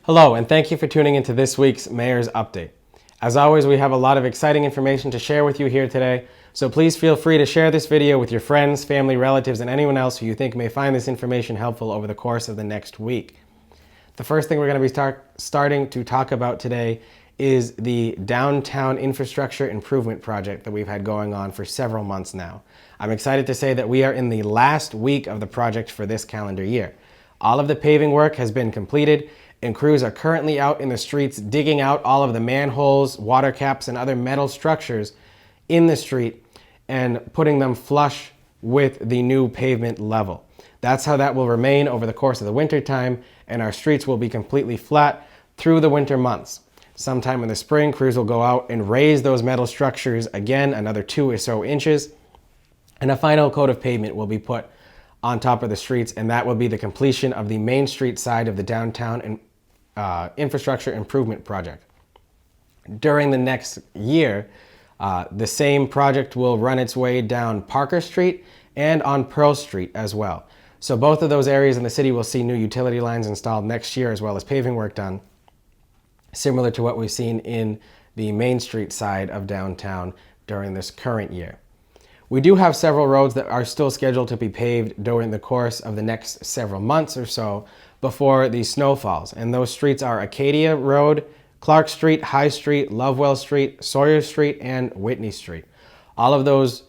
Hello, and thank you for tuning into this week's Mayor's Update. As always, we have a lot of exciting information to share with you here today, so please feel free to share this video with your friends, family, relatives, and anyone else who you think may find this information helpful over the course of the next week. The first thing we're going to be starting to talk about today is the downtown infrastructure improvement project that we've had going on for several months now. I'm excited to say that we are in the last week of the project for this calendar year. All of the paving work has been completed, and crews are currently out in the streets digging out all of the manholes, water caps, and other metal structures in the street and putting them flush with the new pavement level. That's how that will remain over the course of the winter time, and our streets will be completely flat through the winter months. Sometime in the spring, crews will go out and raise those metal structures again another 2 or so inches, and a final coat of pavement will be put on top of the streets, and that will be the completion of the Main Street side of the downtown infrastructure improvement project. During the next year, the same project will run its way down Parker Street and on Pearl Street as well. So both of those areas in the city will see new utility lines installed next year, as well as paving work done, similar to what we've seen in the Main Street side of downtown during this current year. We do have several roads that are still scheduled to be paved during the course of the next several months or so before the snow falls. And those streets are Acadia Road, Clark Street, High Street, Lovewell Street, Sawyer Street, and Whitney Street. All of those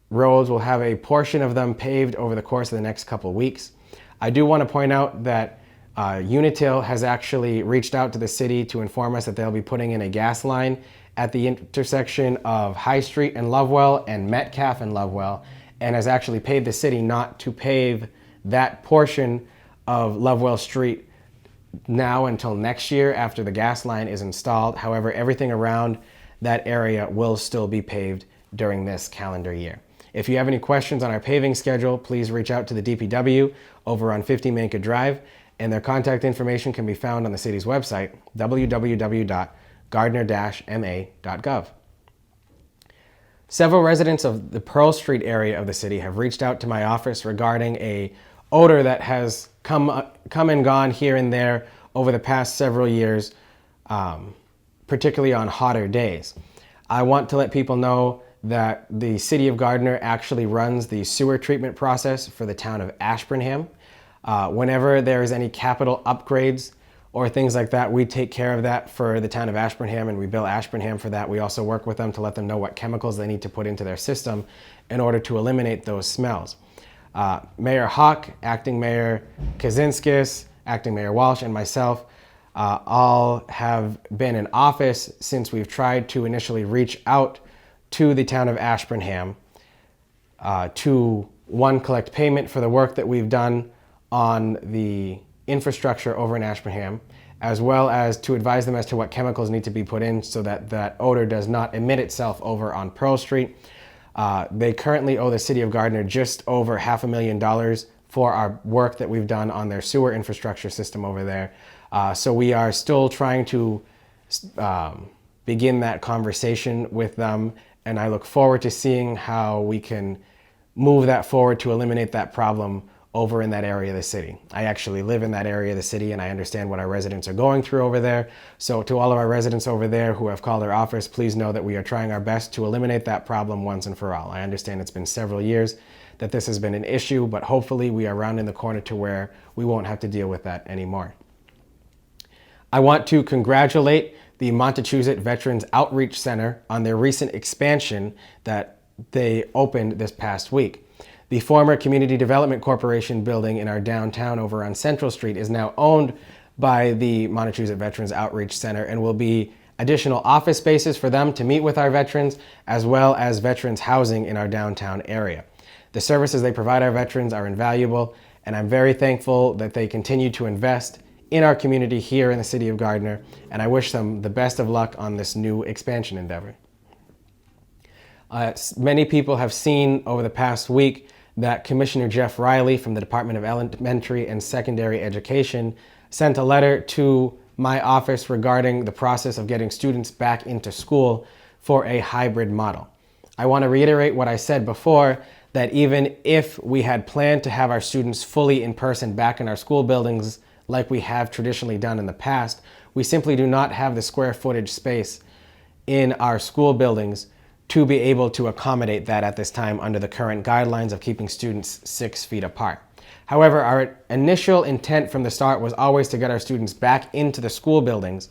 roads will have a portion of them paved over the course of the next couple weeks. I do want to point out that Unitil has actually reached out to the city to inform us that they'll be putting in a gas line at the intersection of High Street and Lovewell and Metcalf and Lovewell, and has actually paid the city not to pave that portion of Lovewell Street now until next year after the gas line is installed. However, everything around that area will still be paved during this calendar year. If you have any questions on our paving schedule, please reach out to the DPW over on 50 Manka Drive, and their contact information can be found on the city's website, www.gardner-ma.gov. Several residents of the Pearl Street area of the city have reached out to my office regarding a odor that has come and gone here and there over the past several years, particularly on hotter days. I want to let people know that the city of Gardner actually runs the sewer treatment process for the town of Ashburnham. Whenever there's any capital upgrades or things like that, we take care of that for the town of Ashburnham, and we bill Ashburnham for that. We also work with them to let them know what chemicals they need to put into their system in order to eliminate those smells. Mayor Hawk, Acting Mayor Kaczynskis, Acting Mayor Walsh, and myself all have been in office since we've tried to initially reach out to the town of Ashburnham to, one, collect payment for the work that we've done on the infrastructure over in Ashburnham, as well as to advise them as to what chemicals need to be put in so that that odor does not emit itself over on Pearl Street. They currently owe the city of Gardner just over $500,000 for our work that we've done on their sewer infrastructure system over there. So we are still trying to begin that conversation with them, and I look forward to seeing how we can move that forward to eliminate that problem over in that area of the city. I actually live in that area of the city, and I understand what our residents are going through over there. So to all of our residents over there who have called our office, please know that we are trying our best to eliminate that problem once and for all. I understand it's been several years that this has been an issue, but hopefully we are rounding the corner to where we won't have to deal with that anymore. I want to congratulate the Montechusett Veterans Outreach Center on their recent expansion that they opened this past week. The former Community Development Corporation building in our downtown over on Central Street is now owned by the Montechusett Veterans Outreach Center and will be additional office spaces for them to meet with our veterans, as well as veterans housing in our downtown area. The services they provide our veterans are invaluable, and I'm very thankful that they continue to invest in our community here in the city of Gardner, and I wish them the best of luck on this new expansion endeavor. Many people have seen over the past week that Commissioner Jeff Riley from the Department of Elementary and Secondary Education sent a letter to my office regarding the process of getting students back into school for a hybrid model. I want to reiterate what I said before, that even if we had planned to have our students fully in person back in our school buildings like we have traditionally done in the past. We simply do not have the square footage space in our school buildings to be able to accommodate that at this time under the current guidelines of keeping students 6 feet apart. However, our initial intent from the start was always to get our students back into the school buildings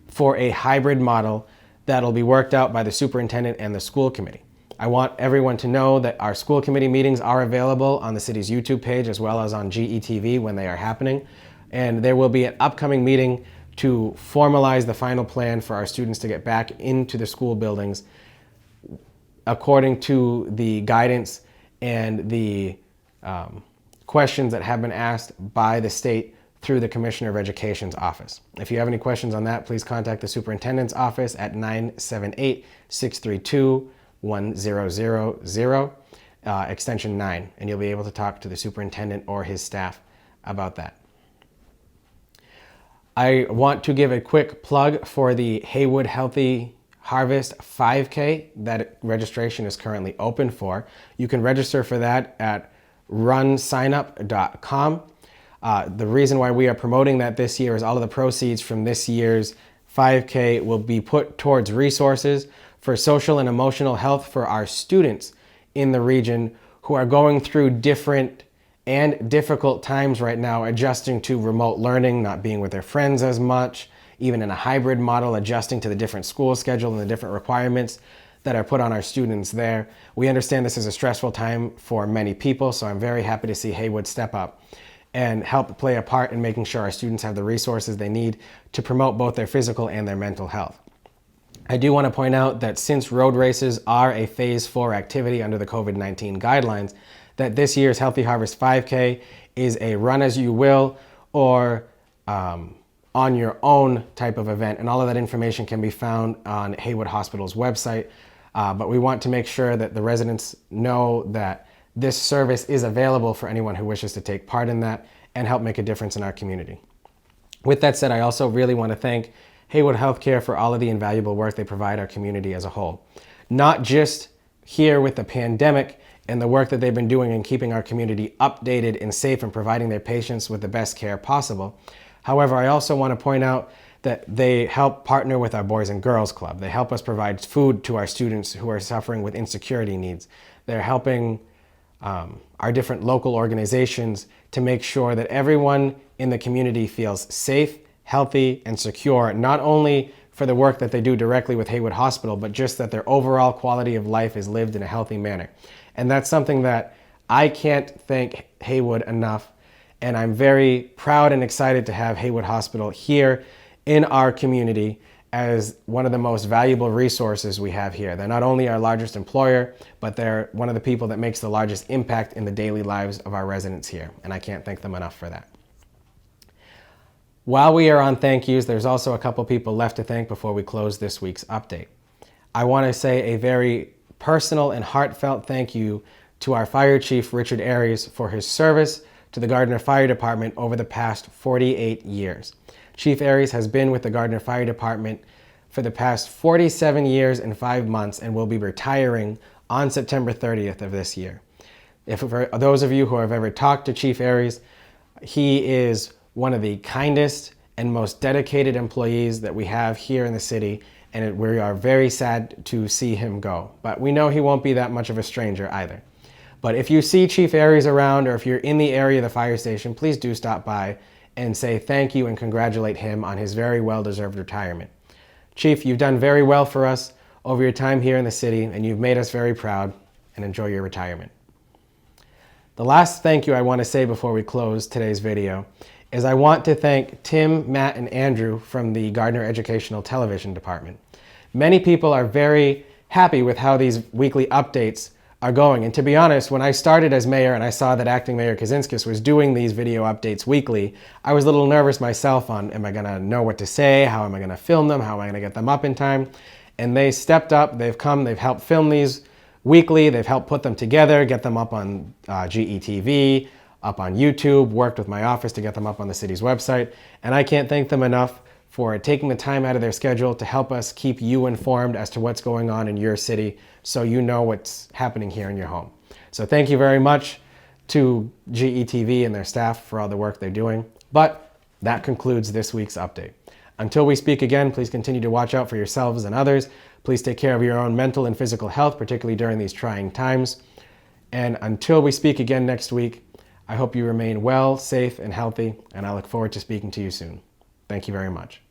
for a hybrid model that'll be worked out by the superintendent and the school committee. I want everyone to know that our school committee meetings are available on the city's YouTube page as well as on GETV when they are happening. And there will be an upcoming meeting to formalize the final plan for our students to get back into the school buildings according to the guidance and the questions that have been asked by the state through the Commissioner of Education's office. If you have any questions on that, please contact the superintendent's office at 978-632-1000, extension 9, and you'll be able to talk to the superintendent or his staff about that. I want to give a quick plug for the Haywood Healthy Harvest 5K that registration is currently open for. You can register for that at runsignup.com. The reason why we are promoting that this year is all of the proceeds from this year's 5K will be put towards resources for social and emotional health for our students in the region who are going through different and difficult times right now, adjusting to remote learning, not being with their friends as much, even in a hybrid model, adjusting to the different school schedule and the different requirements that are put on our students there. We understand this is a stressful time for many people, so I'm very happy to see Haywood step up and help play a part in making sure our students have the resources they need to promote both their physical and their mental health. I do want to point out that since road races are a Phase 4 activity under the COVID-19 guidelines, that this year's Healthy Harvest 5K is a run as you will or on your own type of event, and all of that information can be found on Haywood Hospital's website. But we want to make sure that the residents know that this service is available for anyone who wishes to take part in that and help make a difference in our community. With that said, I also really want to thank Haywood Healthcare for all of the invaluable work they provide our community as a whole. Not just here with the pandemic and the work that they've been doing in keeping our community updated and safe and providing their patients with the best care possible. However, I also want to point out that they help partner with our Boys and Girls Club. They help us provide food to our students who are suffering with insecurity needs. They're helping our different local organizations to make sure that everyone in the community feels safe, healthy, and secure, not only for the work that they do directly with Haywood Hospital, but just that their overall quality of life is lived in a healthy manner. And that's something that I can't thank Haywood enough. And I'm very proud and excited to have Haywood Hospital here in our community as one of the most valuable resources we have here. They're not only our largest employer, but they're one of the people that makes the largest impact in the daily lives of our residents here. And I can't thank them enough for that. While we are on thank yous, there's also a couple people left to thank before we close this week's update. I want to say a very personal and heartfelt thank you to our Fire Chief, Richard Aries, for his service to the Gardner Fire Department over the past 48 years. Chief Aries has been with the Gardner Fire Department for the past 47 years and 5 months and will be retiring on September 30th of this year. For those of you who have ever talked to Chief Aries, he is one of the kindest and most dedicated employees that we have here in the city, and we are very sad to see him go. But we know he won't be that much of a stranger either. But if you see Chief Aries around, or if you're in the area of the fire station, please do stop by and say thank you and congratulate him on his very well-deserved retirement. Chief, you've done very well for us over your time here in the city, and you've made us very proud, and enjoy your retirement. The last thank you I want to say before we close today's video is I want to thank Tim, Matt, and Andrew from the Gardner Educational Television Department. Many people are very happy with how these weekly updates are going. And to be honest, when I started as mayor and I saw that Acting Mayor Kaczynskis was doing these video updates weekly, I was a little nervous myself on, am I gonna know what to say? How am I gonna film them? How am I gonna get them up in time? And they stepped up, they've come, they've helped film these weekly, they've helped put them together, get them up on GETV, up on YouTube, worked with my office to get them up on the city's website. And I can't thank them enough for taking the time out of their schedule to help us keep you informed as to what's going on in your city so you know what's happening here in your home. So thank you very much to GETV and their staff for all the work they're doing. But that concludes this week's update. Until we speak again, please continue to watch out for yourselves and others. Please take care of your own mental and physical health, particularly during these trying times. And until we speak again next week, I hope you remain well, safe, and healthy, and I look forward to speaking to you soon. Thank you very much.